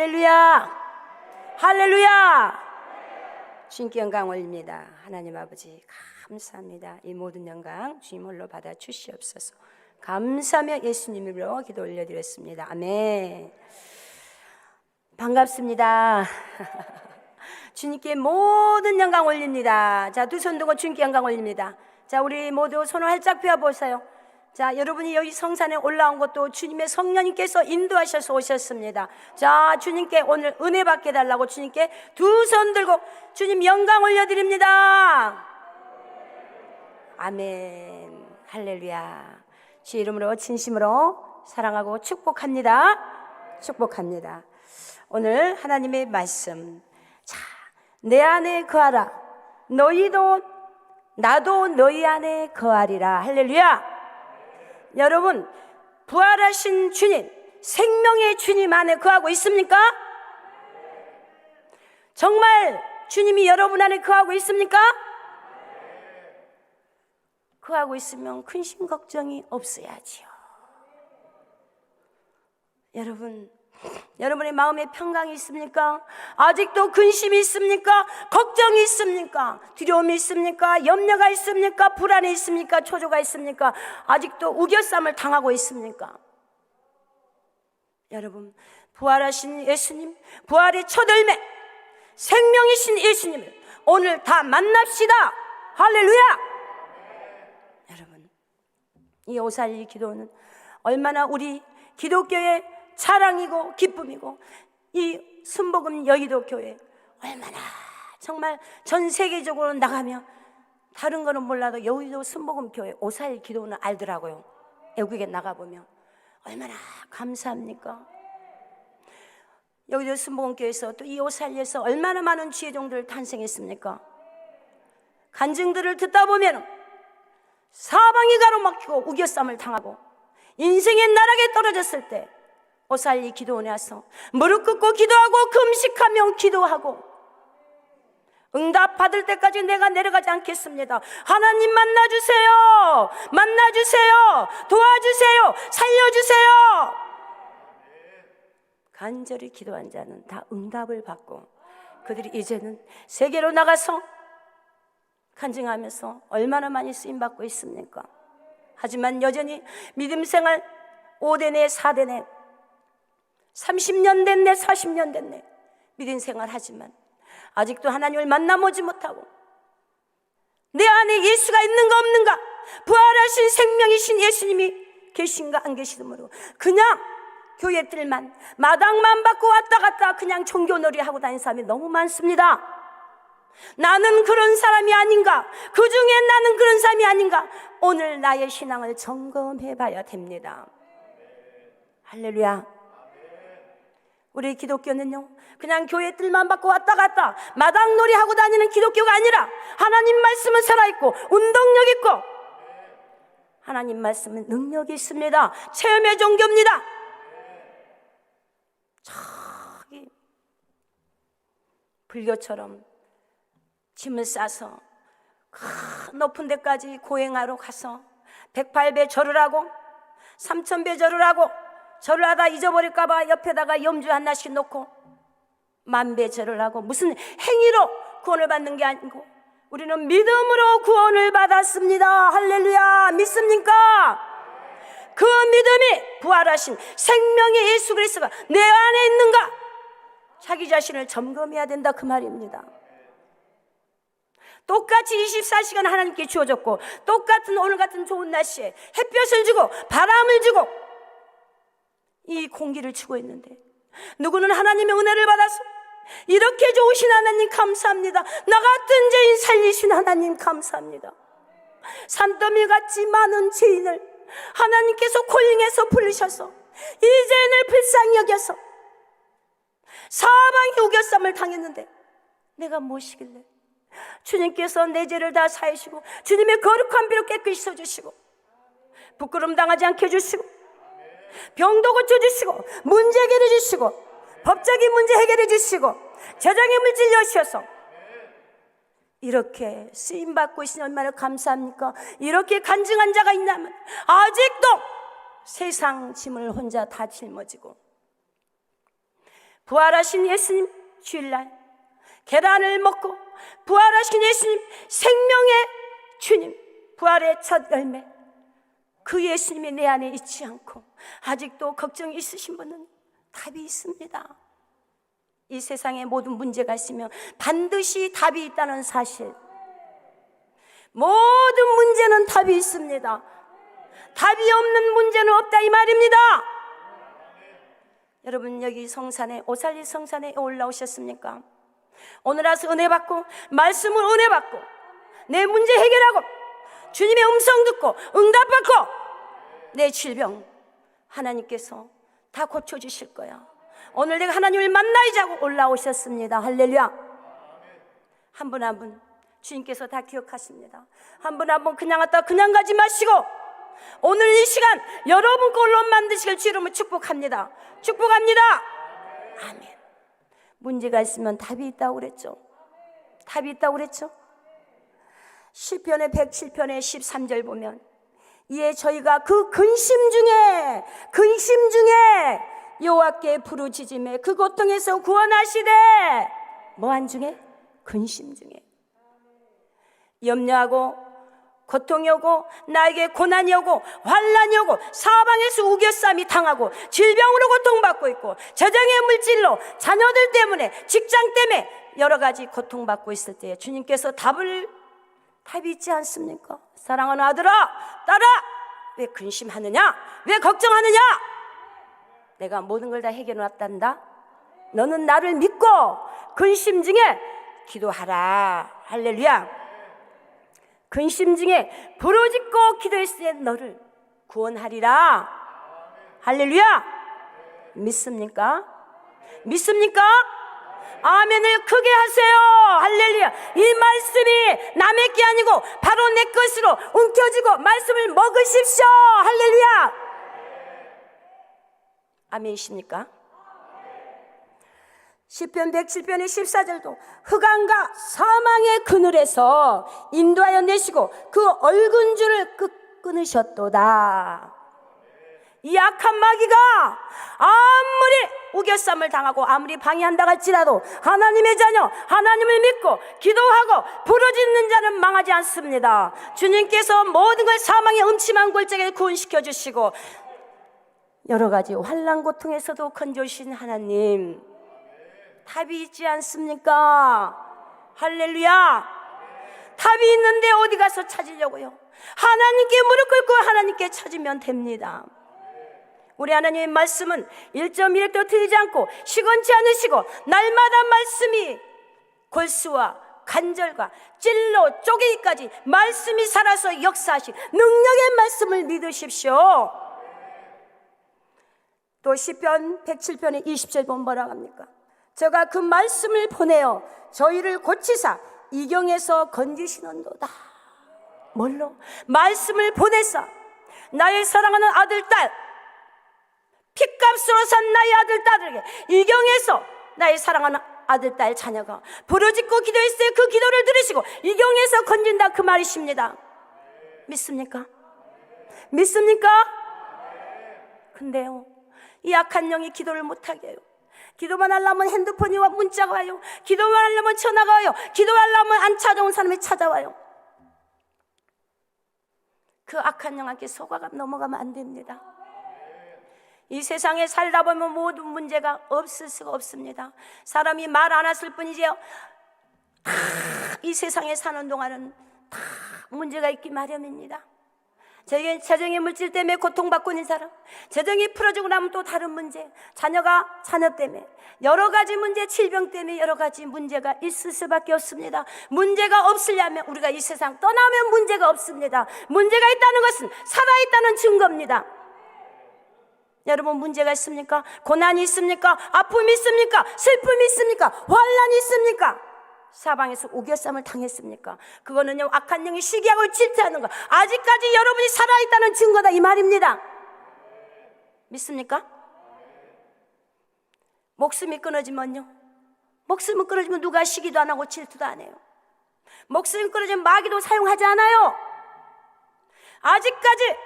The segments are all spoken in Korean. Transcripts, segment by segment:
할렐루야! 할렐루야! 주님께 영광 올립니다. 하나님 아버지 감사합니다. 이 모든 영광 주님 홀로 받아 주시옵소서. 감사하며 예수님 이름으로 기도 올려드렸습니다. 아멘. 반갑습니다. 주님께 모든 영광 올립니다. 자, 두 손 들고 주님께 영광 올립니다. 자, 우리 모두 손을 활짝 펴보세요. 자, 여러분이 여기 성산에 올라온 것도 주님의 성령님께서 인도하셔서 오셨습니다. 자, 주님께 오늘 은혜 받게 달라고 주님께 두 손 들고 주님 영광 올려드립니다. 아멘. 할렐루야. 주 이름으로 진심으로 사랑하고 축복합니다. 축복합니다. 오늘 하나님의 말씀. 자, 내 안에 거하라. 너희도 나도 너희 안에 거하리라. 할렐루야. 여러분, 부활하신 주님, 생명의 주님 안에 거하고 있습니까? 정말 주님이 여러분 안에 거하고 있습니까? 거하고 있으면 근심 걱정이 없어야지요. 여러분, 여러분의 마음에 평강이 있습니까? 아직도 근심이 있습니까? 걱정이 있습니까? 두려움이 있습니까? 염려가 있습니까? 불안이 있습니까? 초조가 있습니까? 아직도 우겨쌈을 당하고 있습니까? 여러분, 부활하신 예수님, 부활의 첫 열매, 생명이신 예수님을 오늘 다 만납시다. 할렐루야. 여러분, 이 오살리 기도는 얼마나 우리 기독교의 자랑이고 기쁨이고, 이 순복음 여의도 교회 얼마나 정말 전 세계적으로 나가면 다른 거는 몰라도 여의도 순복음 교회 오살 기도는 알더라고요. 외국에 나가보면 얼마나 감사합니까? 여의도 순복음 교회에서 또 이 오살리에서 얼마나 많은 지혜종들을 탄생했습니까? 간증들을 듣다 보면 사방이 가로막히고 우겨쌈을 당하고 인생의 나락에 떨어졌을 때 오살리 기도원에 와서 무릎 꿇고 기도하고 금식하며 기도하고 응답 받을 때까지 내가 내려가지 않겠습니다. 하나님 만나주세요. 만나주세요. 도와주세요. 살려주세요. 간절히 기도한 자는 다 응답을 받고 그들이 이제는 세계로 나가서 간증하면서 얼마나 많이 쓰임받고 있습니까? 하지만 여전히 믿음 생활 5대내 4대내 30년 됐네 40년 됐네 믿음 생활 하지만 아직도 하나님을 만나보지 못하고 내 안에 예수가 있는가 없는가, 부활하신 생명이신 예수님이 계신가 안 계시도 모르고 그냥 교회들만 마당만 받고 왔다 갔다 그냥 종교놀이 하고 다니는 사람이 너무 많습니다. 나는 그런 사람이 아닌가, 그 중에 나는 그런 사람이 아닌가, 오늘 나의 신앙을 점검해 봐야 됩니다. 할렐루야. 우리 기독교는요 그냥 교회들만 받고 왔다 갔다 마당놀이 하고 다니는 기독교가 아니라 하나님 말씀은 살아있고 운동력 있고 하나님 말씀은 능력이 있습니다. 체험의 종교입니다. 저기 불교처럼 짐을 싸서 큰 높은 데까지 고행하러 가서 108배 절을 하고 3000배 절을 하고 절을 하다 잊어버릴까봐 옆에다가 염주 하나씩 놓고 10,000배 절을 하고 무슨 행위로 구원을 받는 게 아니고 우리는 믿음으로 구원을 받았습니다. 할렐루야. 믿습니까? 그 믿음이 부활하신 생명의 예수 그리스도가 내 안에 있는가 자기 자신을 점검해야 된다 그 말입니다. 똑같이 24시간 하나님께 주어졌고 똑같은 오늘 같은 좋은 날씨에 햇볕을 주고 바람을 주고 이 공기를 주고 있는데 누구는 하나님의 은혜를 받아서 이렇게 좋으신 하나님 감사합니다. 나 같은 죄인 살리신 하나님 감사합니다. 산더미같이 많은 죄인을 하나님께서 콜링해서 부르셔서 이 죄인을 불쌍히 여겨서 사방이 우겨쌈을 당했는데 내가 무엇이길래 주님께서 내 죄를 다 사하시고 주님의 거룩한 피로 깨끗이 씻어주시고 부끄럼 당하지 않게 해주시고 병도 고쳐주시고 문제 해결해 주시고 법적인 문제 해결해 주시고 재정의 물질 여시어서 이렇게 쓰임받고 있으니 얼마나 감사합니까? 이렇게 간증한 자가 있냐면 아직도 세상 짐을 혼자 다 짊어지고 부활하신 예수님 주일날 계란을 먹고 부활하신 예수님 생명의 주님 부활의 첫 열매, 그 예수님이 내 안에 있지 않고 아직도 걱정이 있으신 분은 답이 있습니다. 이 세상에 모든 문제가 있으면 반드시 답이 있다는 사실, 모든 문제는 답이 있습니다. 답이 없는 문제는 없다 이 말입니다. 여러분 여기 성산에, 오살리 성산에 올라오셨습니까? 오늘 와서 은혜 받고 말씀을 은혜 받고 내 문제 해결하고 주님의 음성 듣고 응답받고 내 질병 하나님께서 다 고쳐주실 거야. 오늘 내가 하나님을 만나자고 올라오셨습니다. 할렐루야. 한 분 한 분 주님께서 다 기억하십니다. 한 분 한 분 그냥 왔다 그냥 가지 마시고 오늘 이 시간 여러분 걸로 만드시길 주 이름으로 축복합니다. 축복합니다. 아멘. 문제가 있으면 답이 있다고 그랬죠. 답이 있다고 그랬죠. 시편의 107편의 13절 보면 이에 저희가 그 근심 중에 여호와께 부르짖음에 그 고통에서 구원하시되 뭐한 중에? 근심 중에. 염려하고 고통이 오고 나에게 고난이 오고 환난이 오고 사방에서 우겨쌈이 당하고 질병으로 고통받고 있고 재정의 물질로 자녀들 때문에 직장 때문에 여러 가지 고통받고 있을 때 주님께서 답이 있지 않습니까? 사랑하는 아들아 딸아 왜 근심하느냐? 왜 걱정하느냐? 내가 모든 걸 다 해결해 놨단다. 너는 나를 믿고 근심 중에 기도하라. 할렐루야. 근심 중에 부르짖고 기도했을 때 너를 구원하리라. 할렐루야. 믿습니까? 믿습니까? 아멘을 크게 하세요. 할렐루야. 이 말씀이 남의 게 아니고 바로 내 것으로 움켜쥐고 말씀을 먹으십시오. 할렐루야. 아멘이십니까? 시편 107편의 14절도 흑암과 사망의 그늘에서 인도하여 내시고 그 얼군 줄을 끊으셨도다. 이 악한 마귀가 아무리 우겨쌈을 당하고 아무리 방해한다 할지라도 하나님의 자녀 하나님을 믿고 기도하고 부르짖는 자는 망하지 않습니다. 주님께서 모든 걸 사망의 음침한 골짜기에 구원시켜 주시고 여러 가지 환난 고통에서도 건져주신 하나님, 답이 있지 않습니까? 할렐루야. 답이 있는데 어디 가서 찾으려고요? 하나님께 무릎 꿇고 하나님께 찾으면 됩니다. 우리 하나님의 말씀은 1.1도 틀리지 않고 시건치 않으시고 날마다 말씀이 골수와 관절과 찔러 쪼개기까지 말씀이 살아서 역사하신 능력의 말씀을 믿으십시오. 또 시편 107편의 20절 보면 뭐라고 합니까? 저가 그 말씀을 보내어 저희를 고치사 이경에서 건지시는도다. 뭘로? 말씀을 보내사 나의 사랑하는 아들 딸, 핏값으로 산 나의 아들 딸에게 이경에서 나의 사랑하는 아들 딸 자녀가 부르짖고 기도했을 때 그 기도를 들으시고 이경에서 건진다 그 말이십니다. 믿습니까? 믿습니까? 근데요 이 악한 영이 기도를 못하게 해요. 기도만 하려면 핸드폰이 와 문자가 와요. 기도만 하려면 전화가 와요. 기도하려면 안 찾아온 사람이 찾아와요. 그 악한 영한테 속아가 넘어가면 안 됩니다. 이 세상에 살다 보면 모든 문제가 없을 수가 없습니다. 사람이 말 안 했을 뿐이지요. 이 세상에 사는 동안은 다 문제가 있기 마련입니다. 재정의 물질 때문에 고통받고 있는 사람, 재정이 풀어지고 나면 또 다른 문제, 자녀가 자녀 때문에 여러 가지 문제, 질병 때문에 여러 가지 문제가 있을 수밖에 없습니다. 문제가 없으려면 우리가 이 세상 떠나면 문제가 없습니다. 문제가 있다는 것은 살아있다는 증거입니다. 여러분 문제가 있습니까? 고난이 있습니까? 아픔이 있습니까? 슬픔이 있습니까? 환난이 있습니까? 사방에서 우겨쌈을 당했습니까? 그거는요 악한 영이 시기하고 질투하는 거, 아직까지 여러분이 살아있다는 증거다 이 말입니다. 믿습니까? 목숨이 끊어지면요, 목숨이 끊어지면 누가 시기도 안 하고 질투도 안 해요. 목숨이 끊어지면 마귀도 사용하지 않아요. 아직까지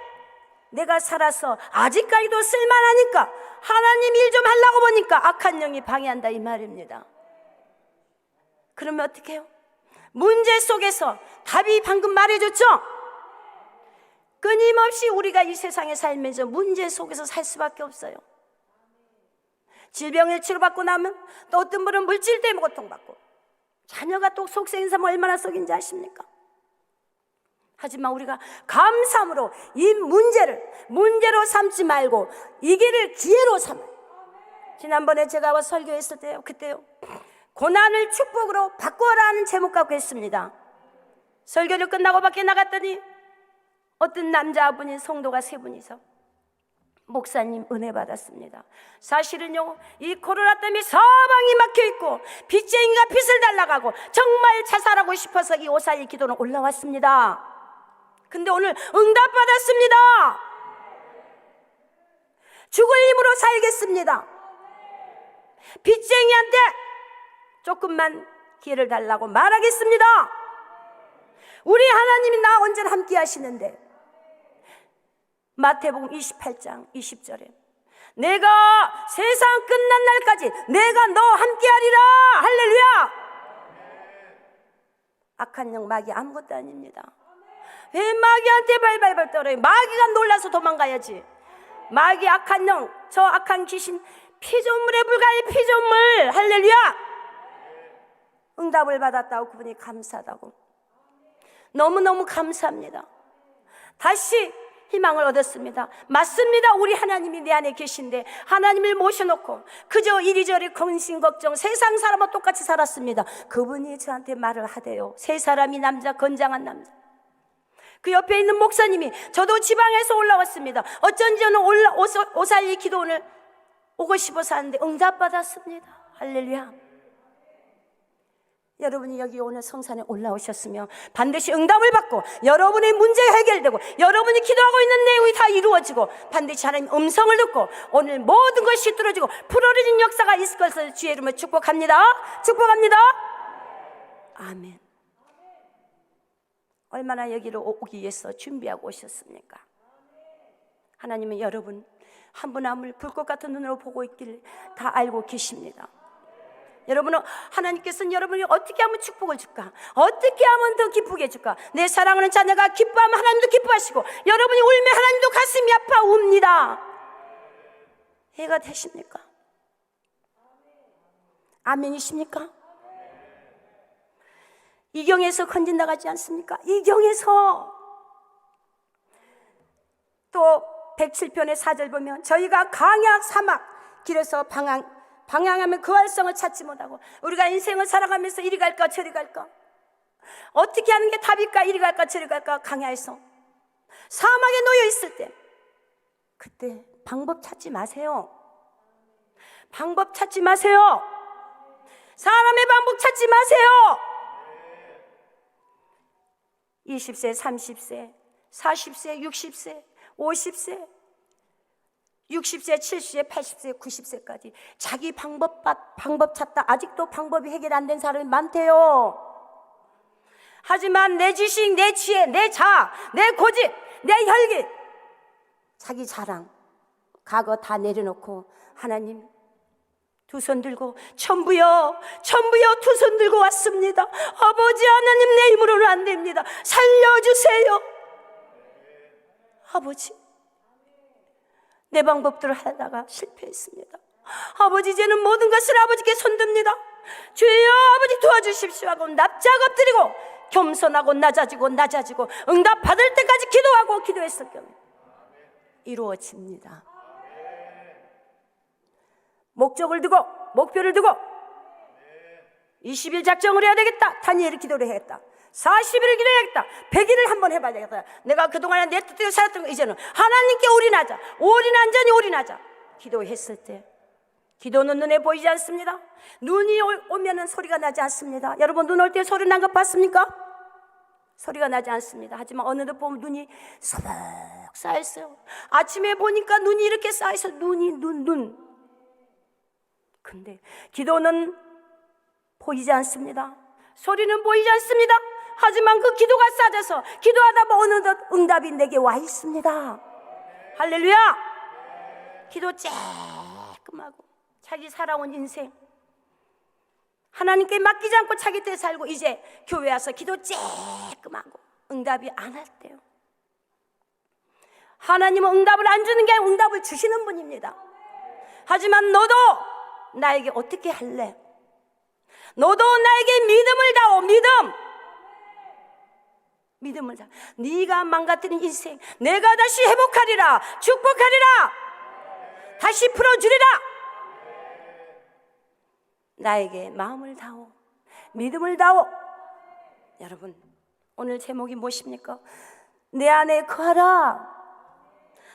내가 살아서 아직까지도 쓸만하니까 하나님 일 좀 하려고 보니까 악한 영이 방해한다 이 말입니다. 그러면 어떻게 해요? 문제 속에서 답이 방금 말해줬죠? 끊임없이 우리가 이 세상에 살면서 문제 속에서 살 수밖에 없어요. 질병을 치료받고 나면 또 어떤 분은 물질 때문에 고통받고, 자녀가 또 속썩인 사람 얼마나 속인지 아십니까? 하지만 우리가 감사함으로 이 문제로 삼지 말고 이 길을 기회로 삼아요. 지난번에 제가 설교했을 때요, 그때요, 고난을 축복으로 바꿔라는 제목 갖고 했습니다. 설교를 끝나고 밖에 나갔더니 어떤 남자분인 성도가 3분이서 목사님 은혜 받았습니다. 사실은요, 이 코로나 때문에 사방이 막혀있고 빚쟁이가 빚을 달라가고 정말 자살하고 싶어서 이 오살리 기도는 올라왔습니다. 근데 오늘 응답 받았습니다. 죽을 힘으로 살겠습니다. 빚쟁이한테 조금만 기회를 달라고 말하겠습니다. 우리 하나님이 나 언제나 함께 하시는데, 마태복음 28장 20절에 내가 세상 끝난 날까지 내가 너 함께 하리라. 할렐루야. 악한 영 마귀 아무것도 아닙니다. 왜 마귀한테 발발발 떨어요? 마귀가 놀라서 도망가야지. 마귀 악한 영, 저 악한 귀신 피조물에 불과해. 피조물. 할렐루야. 응답을 받았다고 그분이 감사하다고. 너무너무 감사합니다. 다시 희망을 얻었습니다. 맞습니다. 우리 하나님이 내 안에 계신데 하나님을 모셔놓고 그저 이리저리 근심 걱정 세상 사람과 똑같이 살았습니다. 그분이 저한테 말을 하대요. 3사람이 남자, 건장한 남자. 그 옆에 있는 목사님이 저도 지방에서 올라왔습니다. 어쩐지 저는 오살리 기도원을 오고 싶어서 하는데 응답받았습니다. 할렐루야. 여러분이 여기 오늘 성산에 올라오셨으면 반드시 응답을 받고 여러분의 문제가 해결되고 여러분이 기도하고 있는 내용이 다 이루어지고 반드시 하나님 음성을 듣고 오늘 모든 것이 뚫어지고 풀어지는 역사가 있을 것을 주의 이름으로 축복합니다. 축복합니다. 아멘. 얼마나 여기로 오기 위해서 준비하고 오셨습니까? 하나님은 여러분 한 분 한 분을 불꽃 같은 눈으로 보고 있기를 다 알고 계십니다. 여러분은 하나님께서는 여러분이 어떻게 하면 축복을 줄까? 어떻게 하면 더 기쁘게 해줄까? 내 사랑하는 자녀가 기뻐하면 하나님도 기뻐하시고 여러분이 울면 하나님도 가슴이 아파 웁니다. 이해가 되십니까? 아멘이십니까? 이경에서 건진나가지 않습니까? 이경에서 또 107편의 4절 보면 저희가 강약 사막 길에서 방향하면 그 활성을 찾지 못하고 우리가 인생을 살아가면서 이리 갈까 저리 갈까 어떻게 하는 게 답일까? 이리 갈까 저리 갈까 강야에서 사막에 놓여 있을 때 그때 방법 찾지 마세요. 방법 찾지 마세요. 사람의 방법 찾지 마세요. 20세, 30세, 40세, 60세, 50세, 60세, 70세, 80세, 90세까지 자기 방법 찾다 아직도 방법이 해결 안 된 사람이 많대요. 하지만 내 지식, 내 지혜, 내 자아, 내 고집, 내 혈기, 자기 자랑, 과거 다 내려놓고 하나님 두 손 들고 천부여 두 손 들고 왔습니다. 아버지 하나님 내 힘으로는 안 됩니다. 살려주세요. 아버지 내 방법대로 하다가 실패했습니다. 아버지 이제는 모든 것을 아버지께 손듭니다. 주여 아버지 도와주십시오 하고 납작 엎드리고 겸손하고 낮아지고 응답 받을 때까지 기도하고 기도했을 경우 이루어집니다. 목적을 두고 목표를 두고 20일 작정을 해야 되겠다. 다니엘이 기도를 해야겠다. 40일을 기도해야겠다. 100일을 한번 해봐야 되겠다. 내가 그동안에 내 뜻대로 살았던 거 이제는 하나님께 올인하자. 온전히 올인하자. 기도했을 때 기도는 눈에 보이지 않습니다. 눈이 오면은 소리가 나지 않습니다. 여러분 눈 올 때 소리 난 거 봤습니까? 소리가 나지 않습니다. 하지만 어느덧 보면 눈이 소복 쌓였어요. 아침에 보니까 눈이 이렇게 쌓여서 눈. 근데 기도는 보이지 않습니다. 소리는 보이지 않습니다. 하지만 그 기도가 쌓여서 기도하다 보면 어느덧 응답이 내게 와 있습니다. 할렐루야. 기도 쬐끔하고 자기 살아온 인생 하나님께 맡기지 않고 자기 때 살고 이제 교회 와서 기도 쬐끔하고 응답이 안 왔대요. 하나님은 응답을 안 주는 게 아니라 응답을 주시는 분입니다. 하지만 너도 나에게 어떻게 할래? 너도 나에게 믿음을 다오. 믿음을 다오. 네가 망가뜨린 인생 내가 다시 회복하리라. 축복하리라. 다시 풀어주리라. 나에게 마음을 다오. 믿음을 다오. 여러분, 오늘 제목이 무엇입니까? 내 안에 거하라.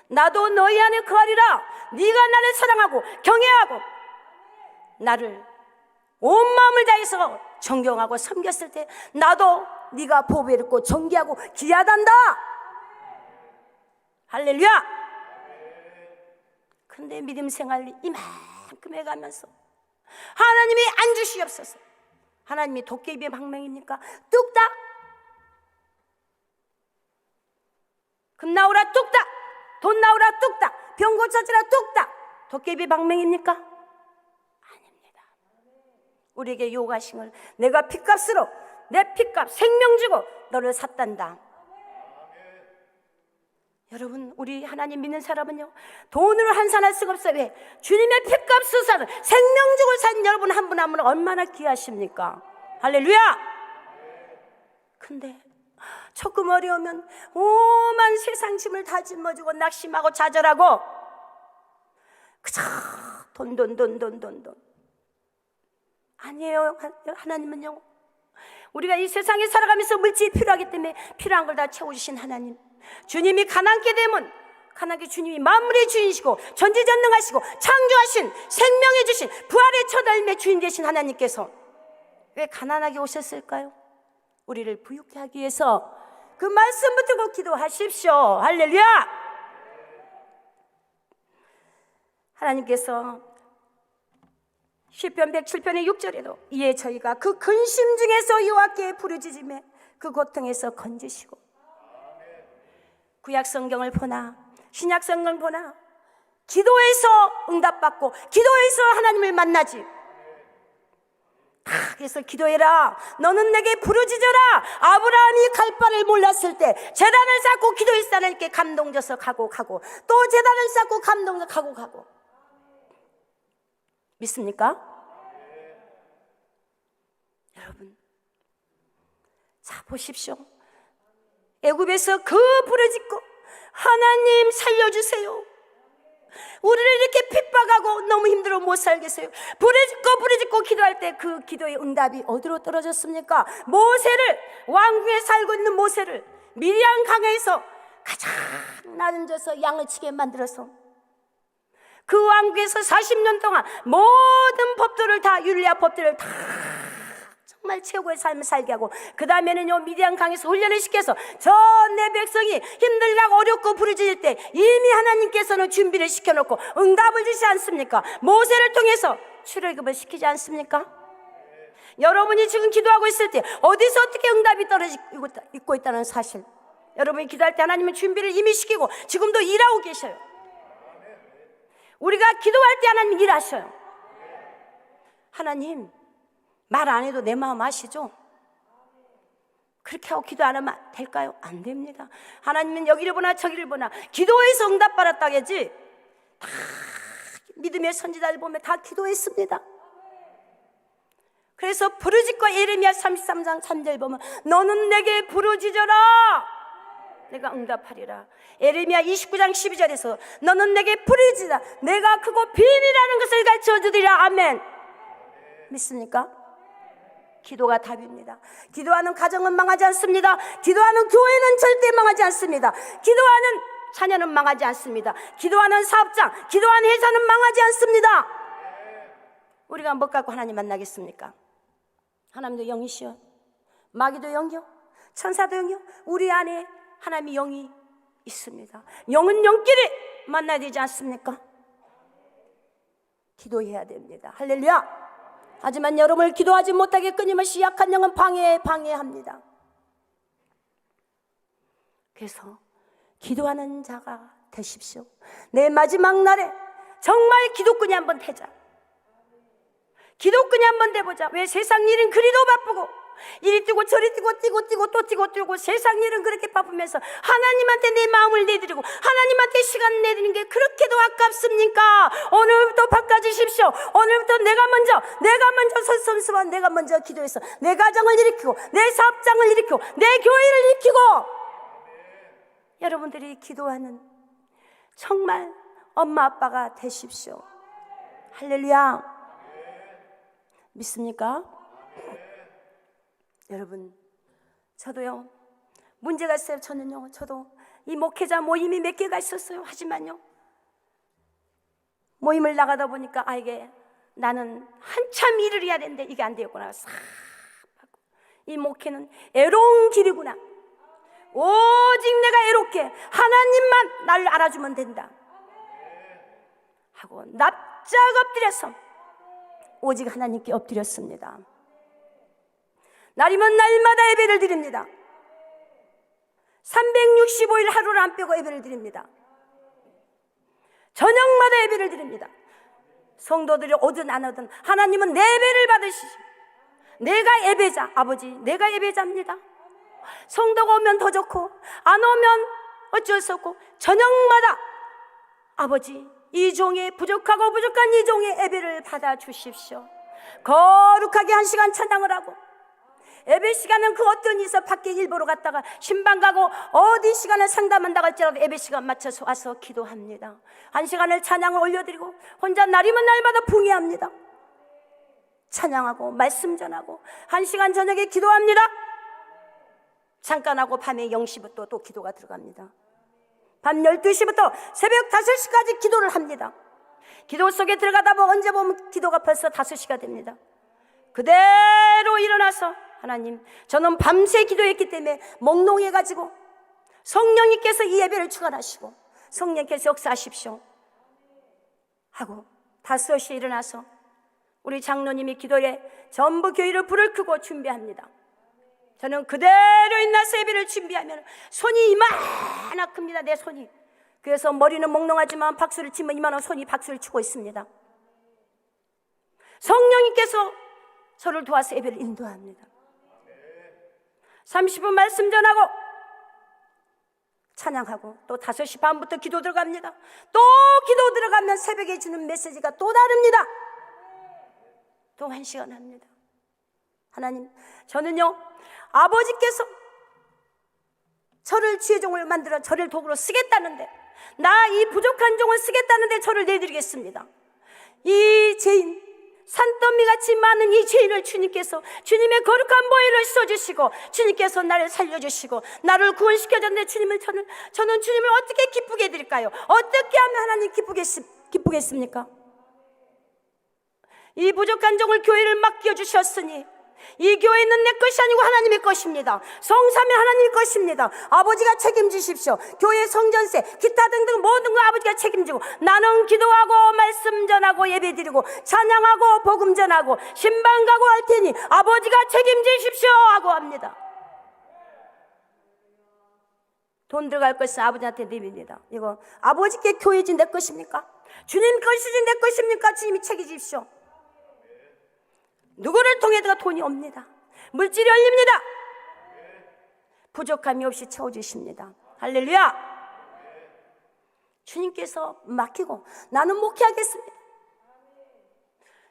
나도 너희 안에 거하리라. 네가 나를 사랑하고 경외하고 나를 온 마음을 다해서 존경하고 섬겼을 때 나도 네가 보배롭고 존귀하고 귀하단다. 할렐루야. 근데 믿음 생활이 이만큼 해가면서 하나님이 안 주시옵소서. 하나님이 도깨비의 방맹입니까? 뚝딱 금 나오라 뚝딱, 돈 나오라 뚝딱, 병 고쳐지라 뚝딱. 도깨비 방맹입니까? 아닙니다. 우리에게 요구하신 걸 내가 핏값으로 내 핏값 생명 주고 너를 샀단다. 여러분, 우리 하나님 믿는 사람은요 돈으로 환산할 수가 없어요. 왜? 주님의 핏값으로 산 생명 주고 산 여러분 한 분 한 분은 얼마나 귀하십니까? 할렐루야. 근데 조금 어려우면 오만 세상 짐을 다 짊어지고 낙심하고 좌절하고 그저 돈. 아니에요. 하나님은요 우리가 이 세상에 살아가면서 물질이 필요하기 때문에 필요한 걸 다 채워주신 하나님, 주님이 가난케 되면 가난케 주님이 만물의 주인이시고 전지전능하시고 창조하신 생명해 주신 부활의 첫 열매 주인 되신 하나님께서 왜 가난하게 오셨을까요? 우리를 부유케 하기 위해서. 그 말씀 붙들고 기도하십시오. 할렐루야. 하나님께서 시편 107편의 6절에도 이에 저희가 그 근심 중에서 여호와께 부르짖으매 그 고통에서 건지시고. 구약 성경을 보나 신약 성경을 보나 기도해서 응답받고 기도해서 하나님을 만나지. 그래서 기도해라. 너는 내게 부르짖어라. 아브라함이 갈 바를 몰랐을 때 제단을 쌓고 기도해서 하나님께 감동져서 가고 또 제단을 쌓고 감동져서 가고. 믿습니까? 여러분, 자 보십시오. 애굽에서 그 부르짖고 하나님 살려주세요. 우리를 이렇게 핍박하고 너무 힘들어 못 살겠어요. 부르짖고 기도할 때 그 기도의 응답이 어디로 떨어졌습니까? 모세를, 왕궁에 살고 있는 모세를 미디안 강에서 가장 낮은 데서 양을 치게 만들어서 그 왕궁에서 40년 동안 모든 법도를 다, 율리아 법도를 다 정말 최고의 삶을 살게 하고, 그 다음에는요 미디안 강에서 훈련을 시켜서 저 내 백성이 힘들고 어렵고 부르짖을 때 이미 하나님께서는 준비를 시켜놓고 응답을 주시지 않습니까? 모세를 통해서 출애굽을 시키지 않습니까? 여러분이 지금 기도하고 있을 때 어디서 어떻게 응답이 떨어지고 있다는 사실, 여러분이 기도할 때 하나님은 준비를 이미 시키고 지금도 일하고 계셔요. 우리가 기도할 때 하나님 일하셔요. 하나님 말 안 해도 내 마음 아시죠? 그렇게 하고 기도 안 하면 될까요? 안 됩니다. 하나님은 여기를 보나 저기를 보나 기도해서 응답받았다겠지, 다 믿음의 선지자들 보면 다 기도했습니다. 그래서 부르짖고 예레미야 33장 3절 보면 너는 내게 부르짖어라 내가 응답하리라. 예레미야 29장 12절에서 너는 내게 부르짖으라 내가 크고 비밀이라는 것을 가르쳐주리라. 아멘. 믿습니까? 기도가 답입니다. 기도하는 가정은 망하지 않습니다. 기도하는 교회는 절대 망하지 않습니다. 기도하는 자녀는 망하지 않습니다. 기도하는 사업장, 기도하는 회사는 망하지 않습니다. 우리가 뭐 갖고 하나님 만나겠습니까? 하나님도 영이시여, 마귀도 영이요, 천사도 영이요, 우리 안에 하나님의 영이 있습니다. 영은 영끼리 만나야 되지 않습니까? 기도해야 됩니다. 할렐루야. 하지만 여러분을 기도하지 못하게 끊임없이 약한 영은 방해합니다. 그래서 기도하는 자가 되십시오. 내 마지막 날에 정말 기독군이 한번 되자. 기독군이 한번 돼보자. 왜 세상 일은 그리도 바쁘고 이리 뛰고 저리 뛰고 또 뛰고 세상 일은 그렇게 바쁘면서 하나님한테 내 마음을 내드리고 하나님한테 시간 내드리는 게 그렇게도 아깝습니까? 오늘부터 바꿔주십시오. 오늘부터 내가 먼저 선수와 내가 먼저 기도해서 내 가정을 일으키고 내 사업장을 일으키고 내 교회를 일으키고 여러분들이 기도하는 정말 엄마 아빠가 되십시오. 할렐루야. 믿습니까? 여러분, 저도요 문제가 있어요. 저도 이 목회자 모임이 몇 개가 있었어요. 하지만요 모임을 나가다 보니까 이게 나는 한참 일을 해야 되는데 이게 안 되었구나. 싹 하고 이 목회는 애로운 길이구나. 오직 내가 애롭게 하나님만 나를 알아주면 된다 하고 납작 엎드려서 오직 하나님께 엎드렸습니다. 날이면 날마다 예배를 드립니다. 365일 하루를 안 빼고 예배를 드립니다. 저녁마다 예배를 드립니다. 성도들이 오든 안 오든 하나님은 내 예배를 받으시지. 내가 예배자, 아버지 내가 예배자입니다. 성도가 오면 더 좋고 안 오면 어쩔 수 없고 저녁마다 아버지 이 종의 부족한 이 종의 예배를 받아주십시오. 거룩하게 1시간 찬양을 하고 예배 시간은 그 어떤 이서 밖에 일 보러 갔다가 신방 가고 어디 시간을 상담한다고 할지라도 예배 시간 맞춰서 와서 기도합니다. 1시간을 찬양을 올려드리고 혼자 날이면 날마다 붕괴합니다. 찬양하고 말씀 전하고 1시간 저녁에 기도합니다. 잠깐 하고 밤에 0시부터 또 기도가 들어갑니다. 밤 12시부터 새벽 5시까지 기도를 합니다. 기도 속에 들어가다 보면 언제 보면 기도가 벌써 5시가 됩니다. 그대로 일어나서 하나님 저는 밤새 기도했기 때문에 몽롱해가지고 성령님께서 이 예배를 주관하시고 성령께서 역사하십시오 하고 5시에 일어나서 우리 장로님이 기도에 전부 교회를 불을 켜고 준비합니다. 저는 그대로 일어나서 예배를 준비하면 손이 이만하 큽니다. 내 손이. 그래서 머리는 몽롱하지만 박수를 치면 이만한 손이 박수를 치고 있습니다. 성령님께서 저를 도와서 예배를 인도합니다. 30분 말씀 전하고 찬양하고 또 5시 반부터 기도 들어갑니다. 또 기도 들어가면 새벽에 주는 메시지가 또 다릅니다. 또 1시간 합니다. 하나님 저는요 아버지께서 저를 지혜 종을 만들어 저를 도구로 쓰겠다는데 나 이 부족한 종을 쓰겠다는데 저를 내드리겠습니다. 이 죄인 산더미같이 많은 이 죄인을 주님께서 주님의 거룩한 보혈을 쏟으시고 주님께서 나를 살려주시고 나를 구원시켜줬는데 저는 주님을 어떻게 기쁘게 해드릴까요? 어떻게 하면 하나님 기쁘겠습니까? 이 부족한 종을 교회를 맡겨주셨으니 이 교회는 내 것이 아니고 하나님의 것입니다. 성사면 하나님의 것입니다. 아버지가 책임지십시오. 교회 성전세 기타 등등 모든 거 아버지가 책임지고 나는 기도하고 말씀 전하고 예배드리고 찬양하고 복음 전하고 신방 가고 할 테니 아버지가 책임지십시오 하고 합니다. 돈 들어갈 것은 아버지한테 내밉니다. 이거 아버지께 교회지 내 것입니까? 주님 것이지 내 것입니까? 주님이 책임지십시오. 누구를 통해도 돈이 옵니다. 물질이 열립니다. 부족함이 없이 채워주십니다. 할렐루야. 주님께서 맡기고 나는 목회하겠습니다.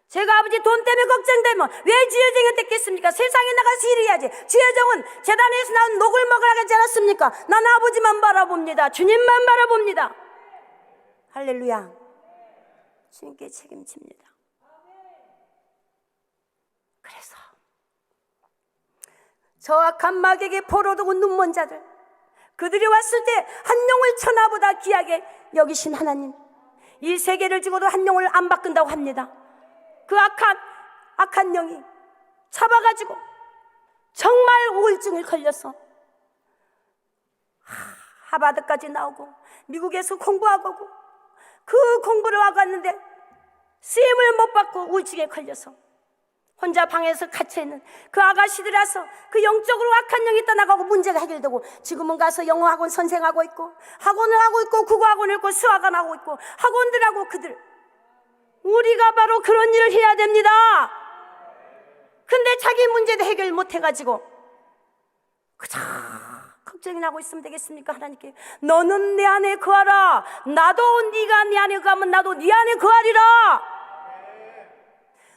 제가 아버지 돈 때문에 걱정되면 왜 지혜정이 됐겠습니까? 세상에 나가서 일해야지. 지혜정은 재단에서 나온 녹을 먹으라 하지 않았습니까? 나는 아버지만 바라봅니다. 주님만 바라봅니다. 할렐루야. 주님께 책임집니다. 그래서 저 악한 마귀에게 포로되고 눈먼 자들 그들이 왔을 때 한 영을 천하보다 귀하게 여기신 하나님 이 세계를 주고도 한 영을 안 바꾼다고 합니다. 그 악한 영이 잡아가지고 정말 우울증을 걸려서 하버드까지 나오고 미국에서 공부하고 오고 그 공부를 하고 왔는데 쓰임을 못 받고 우울증에 걸려서 혼자 방에서 갇혀있는 그 아가씨들이라서 그 영적으로 악한 영이 떠나가고 문제가 해결되고 지금은 가서 영어학원 선생하고 있고 학원을 하고 있고 국어학원을 있고 수학원 하고 있고 학원들하고 그들 우리가 바로 그런 일을 해야 됩니다. 근데 자기 문제도 해결 못 해가지고 그저 걱정이 나고 있으면 되겠습니까? 하나님께 너는 내 안에 거하라. 나도 네가 내 안에 거하면 나도 네 안에 거하리라.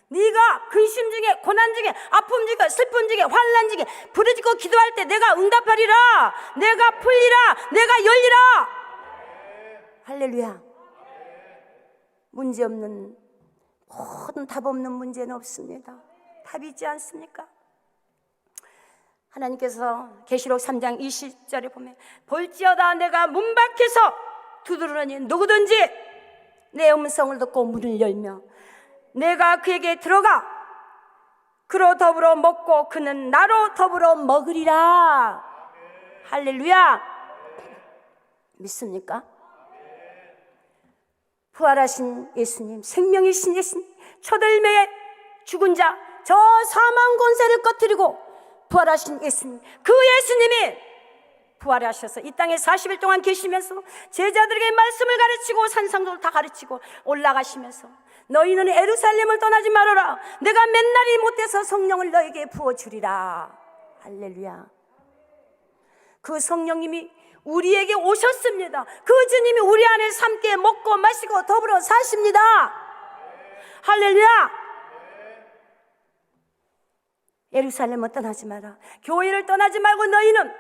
네가 근심 중에, 고난 중에, 아픔 중에, 슬픔 중에, 환난 중에 부르짖고 기도할 때 내가 응답하리라. 내가 풀리라. 내가 열리라. 할렐루야. 문제없는, 모든 답 없는 문제는 없습니다. 답이 있지 않습니까? 하나님께서 계시록 3장 20절에 보면 볼지어다 내가 문 밖에서 두드러니 누구든지 내 음성을 듣고 문을 열며 내가 그에게 들어가 그로 더불어 먹고 그는 나로 더불어 먹으리라. 할렐루야. 믿습니까? 부활하신 예수님, 생명이신 예수님, 초들매에 죽은 자, 저 사망 권세를 꺼뜨리고 부활하신 예수님, 그 예수님이 부활하셔서 이 땅에 40일 동안 계시면서 제자들에게 말씀을 가르치고 산상도를 다 가르치고 올라가시면서 너희는 예루살렘을 떠나지 말아라. 내가 맨날이 못돼서 성령을 너에게 부어주리라. 할렐루야. 그 성령님이 우리에게 오셨습니다. 그 주님이 우리 안에 함께 먹고 마시고 더불어 사십니다. 할렐루야. 예루살렘을 떠나지 마라. 교회를 떠나지 말고 너희는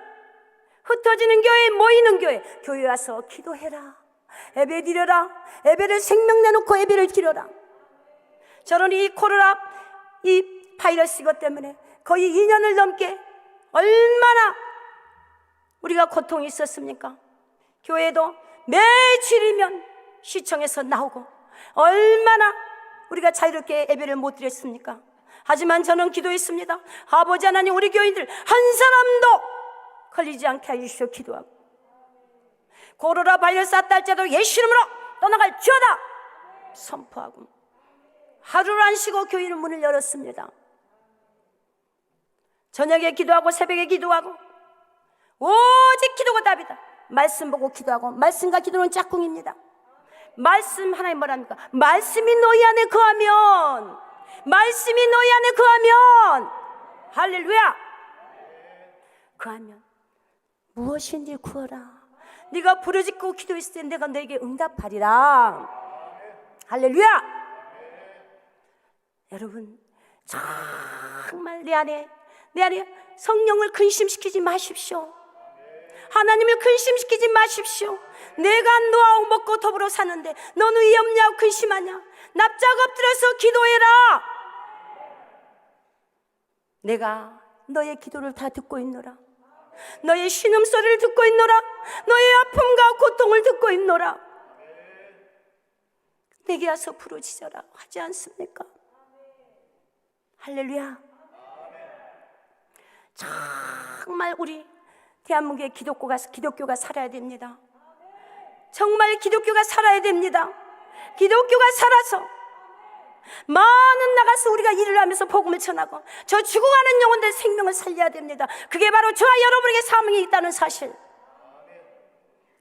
흩어지는 교회, 모이는 교회, 교회 와서 기도해라. 예배 드려라. 예배를 생명 내놓고 예배를 드려라. 저는 이 코로나 이 바이러스 이것 때문에 거의 2년을 넘게 얼마나 우리가 고통이 있었습니까? 교회도 매주일이면 시청에서 나오고 얼마나 우리가 자유롭게 예배를 못 드렸습니까? 하지만 저는 기도했습니다. 아버지 하나님, 우리 교인들 한 사람도 걸리지 않게 해주시오. 기도하고 코로나 바이러스 왔달지라도 예수 이름으로 떠나갈 지어다 선포하고 하루를 안 쉬고 교회는 문을 열었습니다. 저녁에 기도하고 새벽에 기도하고 오직 기도가 답이다. 말씀 보고 기도하고, 말씀과 기도는 짝꿍입니다. 말씀, 하나님 뭐랍니까? 말씀이 너희 안에 거하면, 말씀이 너희 안에 거하면, 할렐루야, 거하면 무엇인지 구하라. 네가 부르짖고 기도했을 때 내가 너에게 응답하리라. 할렐루야. 여러분, 정말 내 안에 성령을 근심시키지 마십시오. 하나님을 근심시키지 마십시오. 내가 너하고 먹고 더불어 사는데 너는 왜 없냐고 근심하냐? 납작 엎드려서 기도해라. 내가 너의 기도를 다 듣고 있노라. 너의 신음소리를 듣고 있노라. 너의 아픔과 고통을 듣고 있노라. 내게 와서 부르짖어라 하지 않습니까? 할렐루야. 정말 우리 대한민국의 기독교가 살아야 됩니다. 정말 기독교가 살아야 됩니다. 기독교가 살아서 많은 나가서 우리가 일을 하면서 복음을 전하고 저 죽어가는 영혼들 생명을 살려야 됩니다. 그게 바로 저와 여러분에게 사명이 있다는 사실.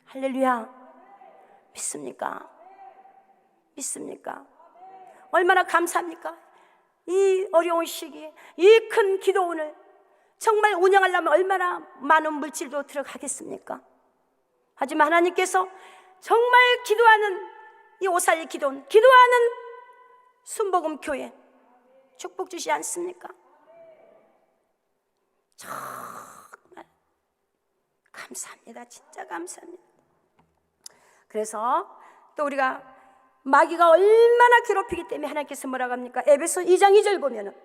할렐루야. 믿습니까? 믿습니까? 얼마나 감사합니까? 이 어려운 시기에 이 큰 기도원을 정말 운영하려면 얼마나 많은 물질도 들어가겠습니까? 하지만 하나님께서 정말 기도하는 이 오살리 기도원, 기도하는 순복음 교회 축복 주시지 않습니까? 정말 감사합니다. 진짜 감사합니다. 그래서 또 우리가 마귀가 얼마나 괴롭히기 때문에 하나님께서 뭐라고 합니까? 에베소 2장 2절 보면은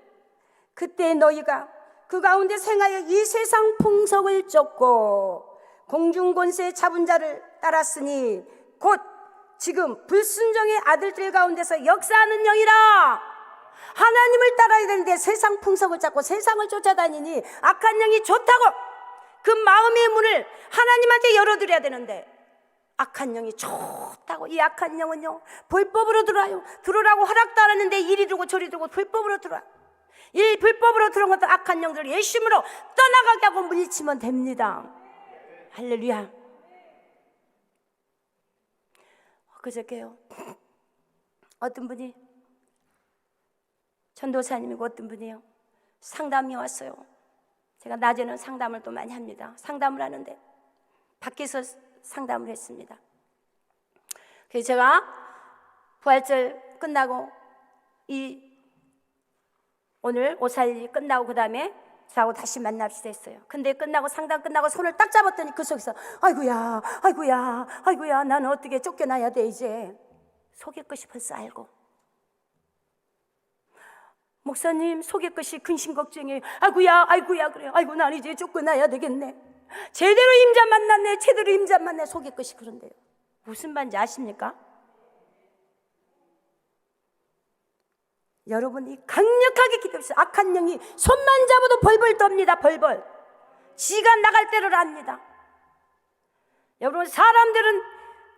그때 너희가 그 가운데 생하여 이 세상 풍속을 쫓고 공중권세 잡은 자를 따랐으니 곧 지금 불순종의 아들들 가운데서 역사하는 영이라. 하나님을 따라야 되는데 세상 풍속을 잡고 세상을 쫓아다니니 악한 영이 좋다고 그 마음의 문을 하나님한테 열어드려야 되는데 악한 영이 좋다고. 이 악한 영은요 불법으로 들어와요. 들어오라고 허락도 안 하는데 이리 들고 저리 들고 불법으로 들어와. 이 불법으로 들어온 것도 악한 영들을 예수님으로 떠나가게 하고 물리치면 됩니다. 할렐루야. 그저께요 어떤 분이 전도사님이고 어떤 분이요, 상담이 왔어요. 제가 낮에는 상담을 또 많이 합니다. 상담을 하는데 밖에서 상담을 했습니다. 그래서 제가 부활절 끝나고 오늘 오살리 끝나고 그 다음에 저하고 다시 만납시다 했어요. 근데 상담 끝나고 손을 딱 잡았더니 그 속에서 아이고야 나는 어떻게 쫓겨나야 돼 이제. 속의 것이 벌써 알고, 목사님 속의 것이 근심 걱정이에요. 아이고야 그래요. 아이고 난 이제 쫓겨나야 되겠네. 제대로 임자 만났네. 속의 것이 그런데요. 무슨 말인지 아십니까? 여러분이 강력하게 기도해서 악한 영이 손만 잡아도 벌벌 떱니다. 벌벌. 지가 나갈 때를 압니다. 여러분, 사람들은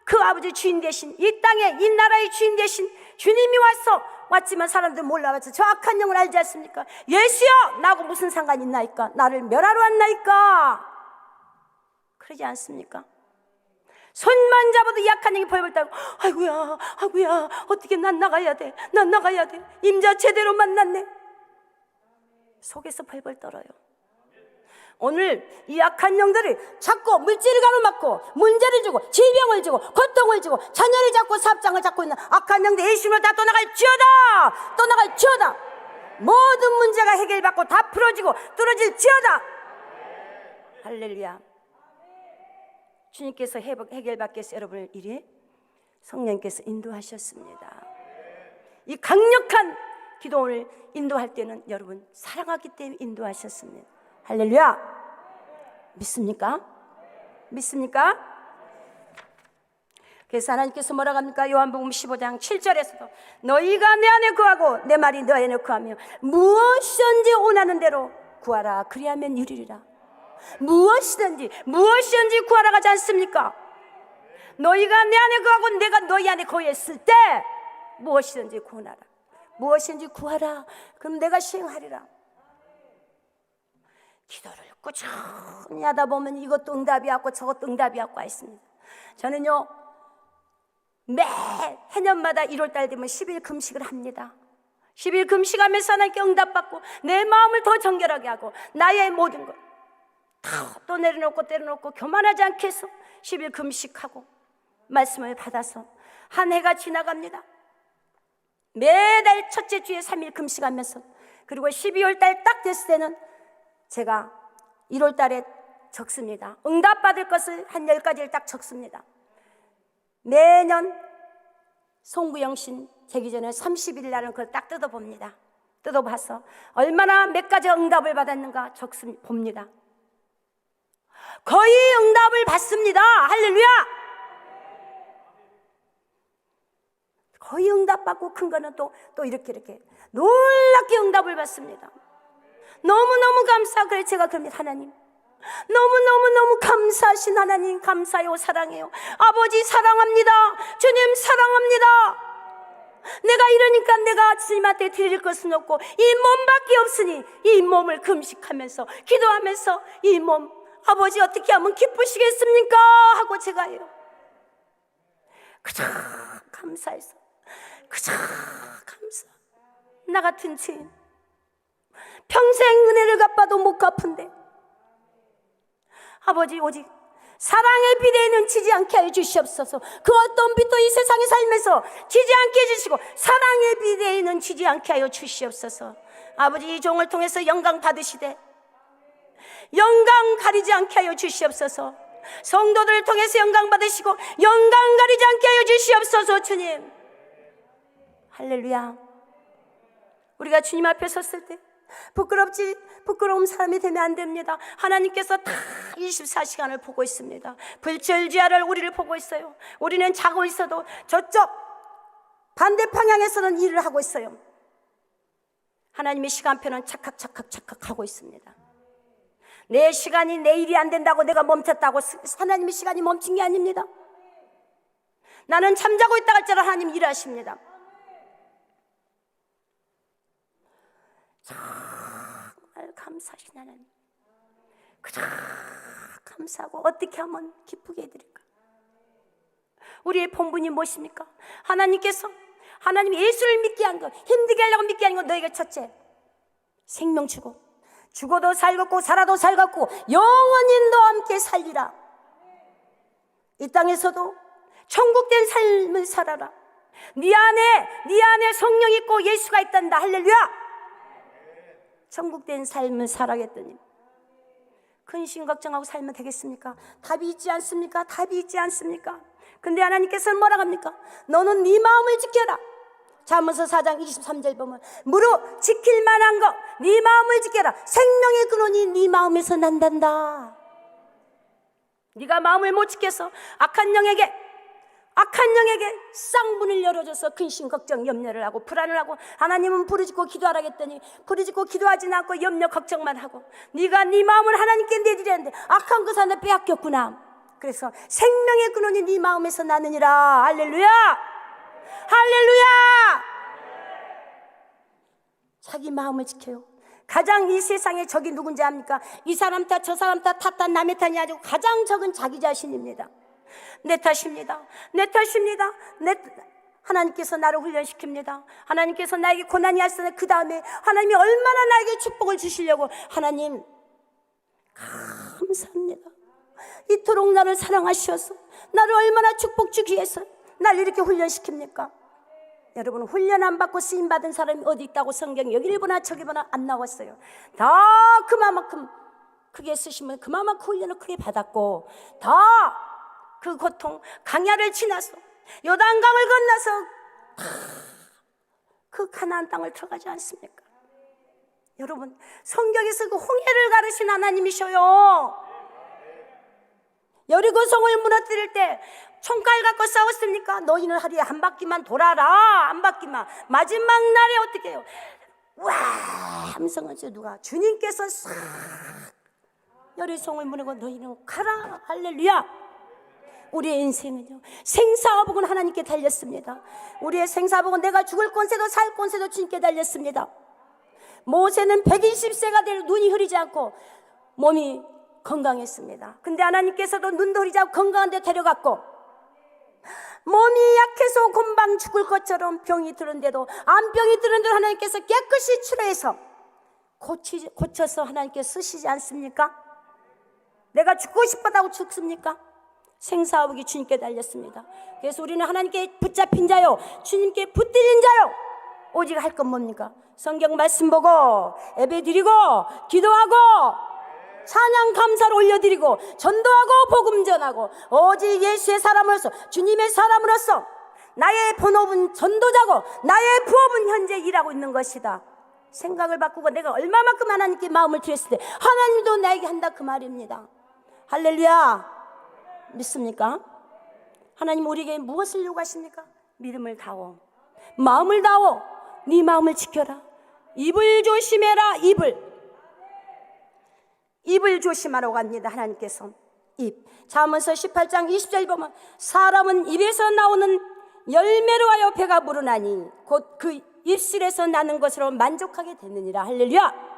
그 아버지 주인 대신, 이 땅에 이 나라의 주인 대신 주님이 왔지만 사람들은 몰라봤죠. 저 악한 영을 알지 않습니까? 예수여 나하고 무슨 상관이 있나이까? 나를 멸하러 왔나이까? 그러지 않습니까? 손만 잡아도 이 악한 영이 벌벌 떨고 아이고야 어떻게 난 나가야 돼. 임자 제대로 만났네. 속에서 벌벌 떨어요. 오늘 이 악한 영들이 자꾸 물질을 가로막고 문제를 주고 질병을 주고 고통을 주고 자녀를 잡고 사업장을 잡고 있는 악한 영들 예수님으로 다 떠나갈지어다. 모든 문제가 해결받고 다 풀어지고 뚫어질지어다. 할렐루야. 주님께서 해결받기 위해서 여러분을 이리 성령께서 인도하셨습니다. 이 강력한 기도를 인도할 때는 여러분 사랑하기 때문에 인도하셨습니다. 할렐루야. 믿습니까? 그래서 하나님께서 뭐라고 합니까? 요한복음 15장 7절에서도 너희가 내 안에 구하고 내 말이 너 안에 구하며 무엇이든지 원하는 대로 구하라. 그리하면 이루리라. 무엇이든지 구하라 하지 않습니까? 너희가 내 안에 구하고 내가 너희 안에 거했을 때 무엇이든지 구하라. 무엇이든지 구하라. 그럼 내가 시행하리라. 기도를 꾸준히 하다 보면 이것도 응답이 왔고 저것도 응답이 왔고 있습니다. 저는요 매 해년마다 1월달 되면 10일 금식을 합니다. 10일 금식하면서 하나님께 응답받고 내 마음을 더 정결하게 하고 나의 모든 것 또 내려놓고 교만하지 않게 해서 10일 금식하고 말씀을 받아서 한 해가 지나갑니다. 매달 첫째 주에 3일 금식하면서, 그리고 12월달 딱 됐을 때는 제가 1월달에 적습니다. 응답받을 것을 한 10가지를 딱 적습니다. 매년 송구영신 되기 전에 30일 날은 그걸 딱 뜯어봅니다. 뜯어봐서 얼마나 몇 가지 응답을 받았는가 봅니다. 거의 응답을 받습니다. 할렐루야. 거의 응답받고 큰 거는 또 이렇게 놀랍게 응답을 받습니다. 너무너무 감사하고 그래 제가 그럽니다. 하나님 너무 감사하신 하나님, 감사해요. 사랑해요. 아버지 사랑합니다. 주님 사랑합니다. 내가 이러니까 내가 주님한테 드릴 것은 없고 이 몸밖에 없으니 이 몸을 금식하면서 기도하면서 이 몸 아버지 어떻게 하면 기쁘시겠습니까? 하고 제가 해요. 그저 감사해서 그저 감사. 나 같은 죄인 평생 은혜를 갚아도 못 갚은데 아버지 오직 사랑의 비대에 넘치지 않게 하여 주시옵소서. 그 어떤 빛도 이 세상에 살면서 지지 않게 해주시고 사랑의 비대에 넘치지 않게 하여 주시옵소서. 아버지 이 종을 통해서 영광 받으시되 영광 가리지 않게 하여 주시옵소서. 성도들을 통해서 영광 받으시고 영광 가리지 않게 하여 주시옵소서. 주님 할렐루야. 우리가 주님 앞에 섰을 때 부끄러운 사람이 되면 안 됩니다. 하나님께서 다 24시간을 보고 있습니다. 불철주야를 우리를 보고 있어요. 우리는 자고 있어도 저쪽 반대 방향에서는 일을 하고 있어요. 하나님의 시간표는 착각 하고 있습니다. 내 시간이 내 일이 안 된다고 내가 멈췄다고 하나님의 시간이 멈춘 게 아닙니다. 나는 잠자고 있다 할지라도 하나님 일하십니다. 정말 감사하신 하나님, 그저 감사하고 어떻게 하면 기쁘게 해드릴까? 우리의 본분이 무엇입니까? 하나님께서 하나님 예수를 믿게 한 거, 힘들게 하려고 믿게 한 거 너에게 첫째, 생명 주고 죽어도 살겠고 살아도 살겠고 영원히 너와 함께 살리라. 이 땅에서도 천국된 삶을 살아라. 네 안에 성령이 있고 예수가 있단다. 할렐루야. 천국된 삶을 살아겠더니 근심 걱정하고 살면 되겠습니까? 답이 있지 않습니까? 답이 있지 않습니까? 근데 하나님께서는 뭐라고 합니까? 너는 네 마음을 지켜라. 잠언서 4장 23절 보면 무릇 지킬 만한 거 네 마음을 지켜라. 생명의 근원이 네 마음에서 난단다. 네가 마음을 못 지켜서 악한 영에게 쌍문을 열어줘서 근심 걱정 염려를 하고 불안을 하고 하나님은 부르짖고 기도하라 했더니 부르짖고 기도하지는 않고 염려 걱정만 하고 네가 네 마음을 하나님께 내드렸는데 악한 것을 하나 빼앗겼구나. 그래서 생명의 근원이 네 마음에서 나느니라. 할렐루야. 할렐루야. 자기 마음을 지켜요. 가장 이 세상에 적이 누군지 압니까? 이 사람 탓 저 사람 탓 남의 탓이 아니고 가장 적은 자기 자신입니다. 내 탓입니다. 하나님께서 나를 훈련시킵니다. 하나님께서 나에게 고난이 왔으니 그 다음에 하나님이 얼마나 나에게 축복을 주시려고. 하나님 감사합니다. 이토록 나를 사랑하셔서 나를 얼마나 축복 주기 위해서 나를 이렇게 훈련시킵니까? 여러분, 훈련 안 받고 쓰임 받은 사람이 어디 있다고 성경에 여기를 보나 저기 보나 안 나왔어요. 다 그만큼 크게 쓰시면 그만큼 훈련을 크게 받았고 다 그 고통 강야를 지나서 요단강을 건너서 그 가나안 땅을 들어가지 않습니까? 여러분, 성경에서 그 홍해를 가르신 하나님이셔요. 여리고성을 무너뜨릴 때 총칼 갖고 싸웠습니까? 너희는 하루에 한 바퀴만 돌아라. 한 바퀴만. 마지막 날에 어떻게 해요? 와 함성은 누가? 주님께서 싹 여리고성을 무너고 너희는 가라. 할렐루야. 우리의 인생은요, 생사복은 하나님께 달렸습니다. 우리의 생사복은 내가 죽을 권세도 살 권세도 주님께 달렸습니다. 모세는 120세가 될 눈이 흐리지 않고 몸이 건강했습니다. 근데 하나님께서도 눈도 흐리지 않고 건강한 데 데려갔고, 몸이 약해서 금방 죽을 것처럼 병이 드는데도 암병이 드는데도 하나님께서 깨끗이 치료해서 고쳐서 하나님께 쓰시지 않습니까? 내가 죽고 싶었다고 죽습니까? 생사복이 주님께 달렸습니다. 그래서 우리는 하나님께 붙잡힌 자요, 주님께 붙들린 자요, 오직 할 건 뭡니까? 성경 말씀 보고 예배 드리고 기도하고 찬양 감사를 올려드리고 전도하고 복음 전하고 오직 예수의 사람으로서 주님의 사람으로서 나의 본업은 전도자고 나의 부업은 현재 일하고 있는 것이다. 생각을 바꾸고 내가 얼마만큼 하나님께 마음을 드렸을 때 하나님도 나에게 한다, 그 말입니다. 할렐루야. 믿습니까? 하나님 우리에게 무엇을 요구하십니까? 믿음을 다오, 마음을 다오, 네 마음을 지켜라. 입을 조심해라. 입을 조심하라고 합니다. 하나님께서 입. 잠언서 18장 20절 보면 사람은 입에서 나오는 열매로 하여 배가 부르나니 곧 그 입술에서 나는 것으로 만족하게 되느니라. 할렐루야.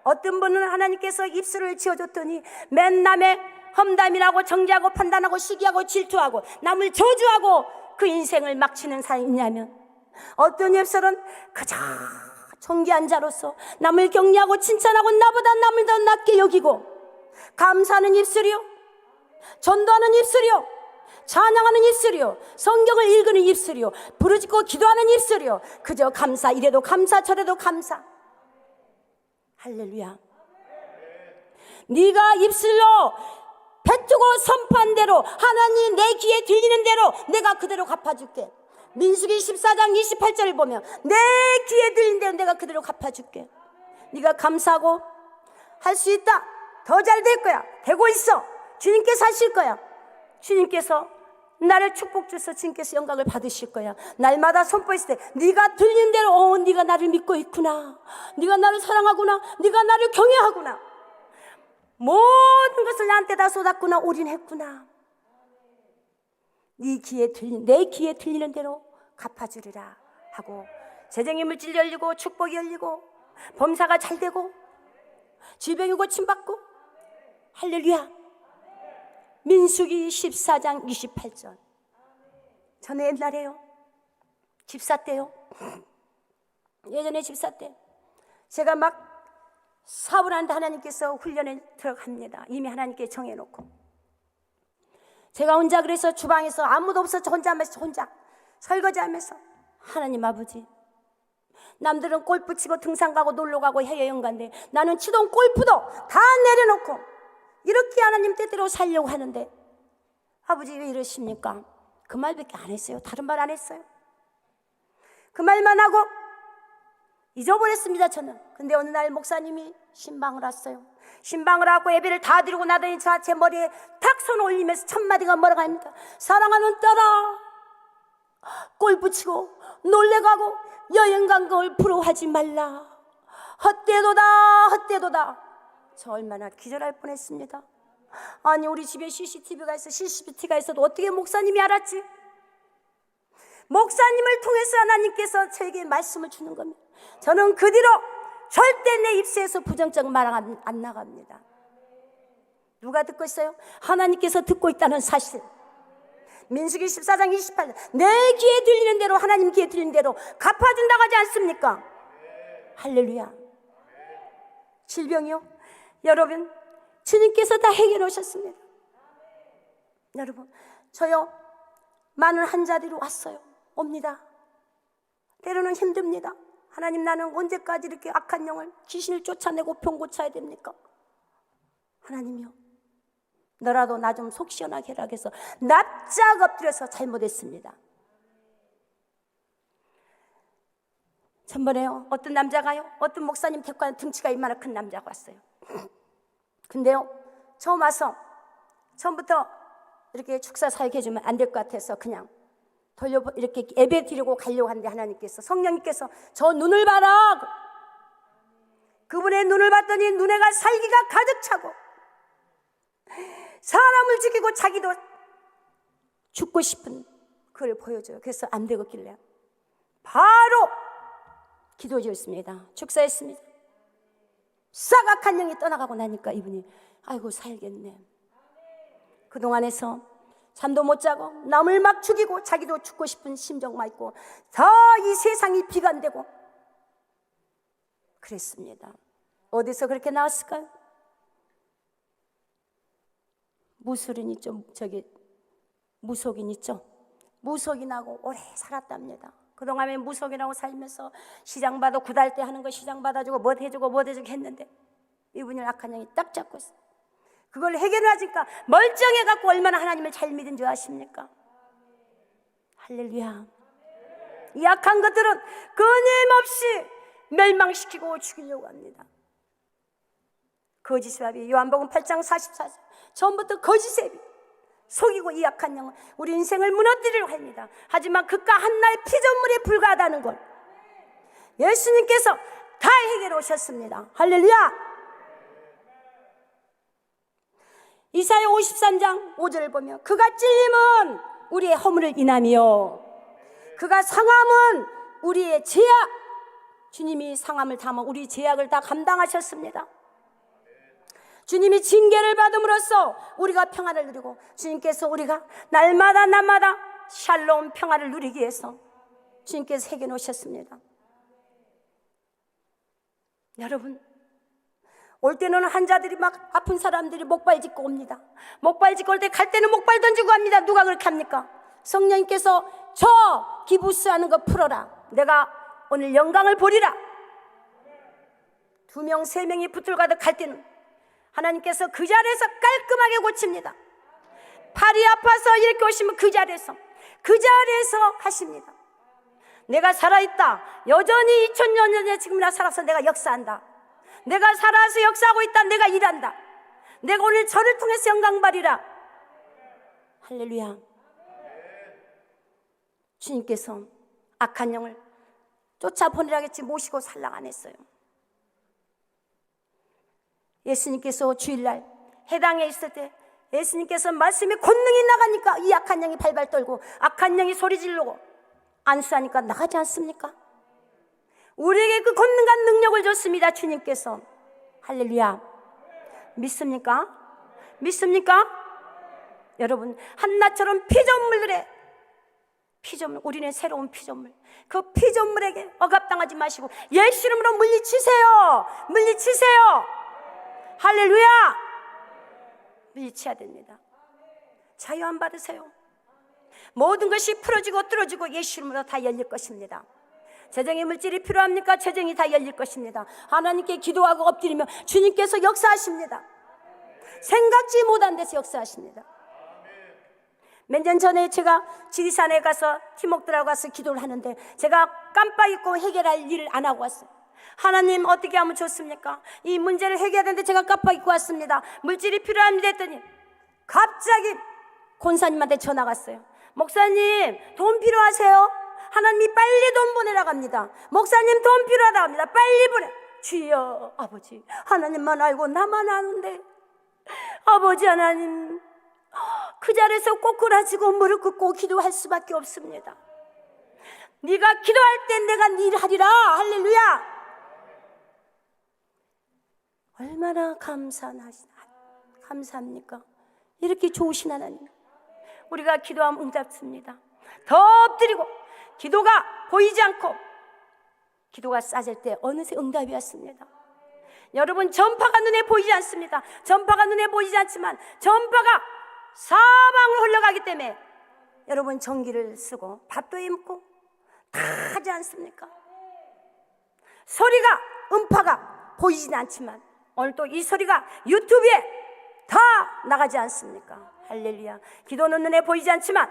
어떤 분은 하나님께서 입술을 지어줬더니 맨 남의 험담이라고 정죄하고 판단하고 시기하고 질투하고 남을 저주하고 그 인생을 막치는 사람이 있냐면, 어떤 입술은 그저 존귀한 자로서 남을 격려하고 칭찬하고 나보다 남을 더 낮게 여기고 감사하는 입술이요, 전도하는 입술이요, 찬양하는 입술이요, 성경을 읽는 입술이요, 부르짖고 기도하는 입술이요, 그저 감사, 이래도 감사 저래도 감사. 할렐루야. 네가 입술로 뱉고 선포한 대로 하나님 내 귀에 들리는 대로 내가 그대로 갚아줄게. 민수기 14장 28절을 보면 내 귀에 들린 대로 내가 그대로 갚아줄게. 네가 감사하고 할 수 있다. 더 잘 될 거야. 되고 있어. 주님께서 하실 거야. 주님께서 나를 축복 주셔서 주님께서 영광을 받으실 거야. 날마다 선포했을 때 네가 들린 대로 네가 나를 믿고 있구나, 네가 나를 사랑하구나, 네가 나를 경외하구나, 모든 것을 나한테 다 쏟았구나, 올인했구나. 내 귀에 들리는 대로 갚아주리라 하고 재정의 물질이 열리고 축복이 열리고 범사가 잘 되고 질병이 고침받고. 할렐루야. 민수기 14장 28절. 저는 옛날에요, 집사 때요. 예전에 집사 때 제가 막 사업을 하는데 하나님께서 훈련에 들어갑니다. 이미 하나님께 정해놓고 제가 혼자 그래서 주방에서 아무도 없어서 혼자 하면서 혼자 설거지하면서 하나님 아버지, 남들은 골프 치고 등산 가고 놀러 가고 해외여행 간대 나는 치던 골프도 다 내려놓고 이렇게 하나님 뜻대로 살려고 하는데 아버지 왜 이러십니까? 그 말밖에 안 했어요. 다른 말 안 했어요. 그 말만 하고 잊어버렸습니다. 저는. 근데 어느 날 목사님이 신방을 왔어요. 신방을 하고 예배를 다 드리고 나더니 제 머리에 탁 손 올리면서 첫 마디가 뭐라고 합니까? 사랑하는 딸아, 골프 치고 놀래가고 여행 간 걸 부러워하지 말라. 헛되도다 헛되도다. 저 얼마나 기절할 뻔했습니다. 아니 우리 집에 CCTV가 있어도 어떻게 목사님이 알았지? 목사님을 통해서 하나님께서 저에게 말씀을 주는 겁니다. 저는 그 뒤로 절대 내 입술에서 부정적 말 안 나갑니다. 누가 듣고 있어요? 하나님께서 듣고 있다는 사실. 민수기 14장 28절 내 귀에 들리는 대로 하나님 귀에 들리는 대로 갚아준다고 하지 않습니까? 할렐루야. 질병이요? 여러분 주님께서 다 해결해 오셨습니다. 여러분 저요 많은 환자들이 왔어요. 옵니다. 때로는 힘듭니다. 하나님 나는 언제까지 이렇게 악한 영을 귀신을 쫓아내고 병 고쳐야 됩니까? 하나님이요 너라도 나 좀 속 시원하게 해라 해서 납작 엎드려서 잘못했습니다. 전번에요 어떤 남자가요 어떤 목사님 데리고 가는 등치가 이만한 큰 남자가 왔어요. 근데요 처음 와서 처음부터 이렇게 축사 사역해 주면 안 될 것 같아서 그냥 이렇게 예배 드리고 가려고 하는데 하나님께서 성령님께서 저 눈을 봐라. 그분의 눈을 봤더니 눈에가 살기가 가득 차고 사람을 죽이고 자기도 죽고 싶은 그걸 보여줘요. 그래서 안 되겠길래 바로 기도해 줬습니다. 축사했습니다. 싹 악한 영이 떠나가고 나니까 이분이 아이고 살겠네. 그동안에서 잠도 못 자고 남을 막 죽이고 자기도 죽고 싶은 심정만 있고 다 이 세상이 비관되고 그랬습니다. 어디서 그렇게 나왔을까요? 무술인 있죠. 무속인 있죠. 무속인하고 오래 살았답니다. 그동안에 무속인하고 살면서 시장 받아 구달 때 하는 거 시장 받아주고 뭐 해주고 했는데 이분이 악한 영이 딱 잡고 있어요. 그걸 해결을 하니까 멀쩡해갖고 얼마나 하나님을 잘 믿은 줄 아십니까? 할렐루야. 이 악한 것들은 끊임없이 멸망시키고 죽이려고 합니다. 거짓밥이 요한복음 8장 44절 처음부터 거짓앱이 속이고 이 악한 영은 우리 인생을 무너뜨리려고 합니다. 하지만 그가 한나의 피조물에 불과하다는 걸 예수님께서 다 해결해 오셨습니다. 할렐루야. 이사야 53장 5절을 보면 그가 찔림은 우리의 허물을 인하며 그가 상함은 우리의 죄악. 주님이 상함을 담아 우리 죄악을 다 감당하셨습니다. 주님이 징계를 받음으로써 우리가 평안을 누리고 주님께서 우리가 날마다 샬롬 평안을 누리기 위해서 주님께서 해결해 놓으셨습니다. 여러분 올 때는 환자들이 막 아픈 사람들이 목발 짚고 옵니다. 목발 짚고 올 때 갈 때는 목발 던지고 합니다. 누가 그렇게 합니까? 성령님께서 저 기부스하는 거 풀어라. 내가 오늘 영광을 보리라. 2명 3명이 붙들가득 갈 때는 하나님께서 그 자리에서 깔끔하게 고칩니다. 팔이 아파서 이렇게 오시면 그 자리에서 하십니다. 내가 살아있다. 여전히 2000년 전에 지금이나 살아서 내가 역사한다. 내가 살아서 역사하고 있다. 내가 일한다. 내가 오늘 저를 통해서 영광 받으리라. 할렐루야. 주님께서 악한 영을 쫓아보내라겠지 모시고 살랑 안 했어요. 예수님께서 주일날 해당에 있을 때 예수님께서 말씀이 권능이 나가니까 이 악한 영이 발발 떨고 악한 영이 소리 지르고 안수하니까 나가지 않습니까? 우리에게 그 권능과 능력을 줬습니다. 주님께서. 할렐루야. 믿습니까? 피조물, 우리는 새로운 피조물. 그 피조물에게 억압당하지 마시고 예수 이름으로 물리치세요. 물리치세요. 할렐루야. 물리쳐야 됩니다. 자유 안 받으세요. 모든 것이 풀어지고 뚫어지고 예수 이름으로 다 열릴 것입니다. 재정의 물질이 필요합니까? 재정이 다 열릴 것입니다. 하나님께 기도하고 엎드리면 주님께서 역사하십니다. 생각지 못한 데서 역사하십니다. 몇 년 전에 제가 지리산에 가서 팀목들하고 가서 기도를 하는데 제가 깜빡 잊고 해결할 일을 안 하고 왔어요. 하나님 어떻게 하면 좋습니까? 이 문제를 해결하는데 제가 깜빡 잊고 왔습니다. 물질이 필요합니다 했더니 갑자기 권사님한테 전화가 왔어요. 목사님 돈 필요하세요? 하나님이 빨리 돈 보내라고 합니다. 목사님 돈 필요하다고 합니다. 빨리 보내. 주여 아버지, 하나님만 알고 나만 아는데 아버지 하나님, 그 자리에서 꼬꾸라지고 무릎 꿇고 기도할 수밖에 없습니다. 네가 기도할 땐 내가 네 일을 하리라. 할렐루야. 얼마나 감사합니까? 이렇게 좋으신 하나님, 우리가 기도하면 응답습니다. 더 엎드리고 기도가 보이지 않고 기도가 잦을 때 어느새 응답이 왔습니다. 여러분, 전파가 눈에 보이지 않습니다. 전파가 눈에 보이지 않지만 전파가 사방으로 흘러가기 때문에 여러분 전기를 쓰고 밥도 해먹고 다 하지 않습니까? 소리가, 음파가 보이지는 않지만 오늘 또 이 소리가 유튜브에 다 나가지 않습니까? 할렐루야. 기도는 눈에 보이지 않지만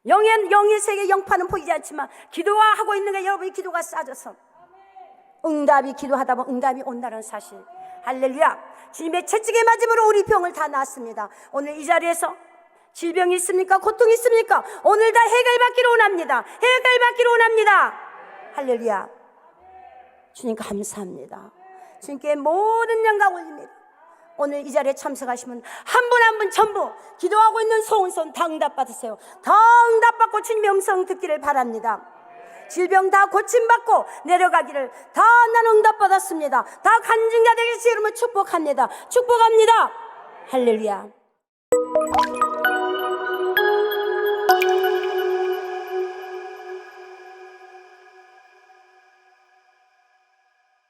영의 세계 영파는 보이지 않지만 기도와 하고 있는 게 여러분의 기도가 쌓여서 응답이, 기도하다 보면 응답이 온다는 사실. 할렐루야. 주님의 채찍에 맞음으로 우리 병을 다 놨습니다. 오늘 이 자리에서 질병이 있습니까? 고통이 있습니까? 오늘 다 해결받기를 원합니다. 해결받기를 원합니다. 할렐루야. 주님 감사합니다. 주님께 모든 영광 올립니다. 오늘 이 자리에 참석하시면 한 분 한 분 전부 기도하고 있는 소원선 다 응답받으세요. 다 응답받고 주님의 음성 듣기를 바랍니다. 질병 다 고침받고 내려가기를 다 나는 응답받았습니다. 다 간증자 되길 주 이름으로 축복합니다. 축복합니다. 할렐루야.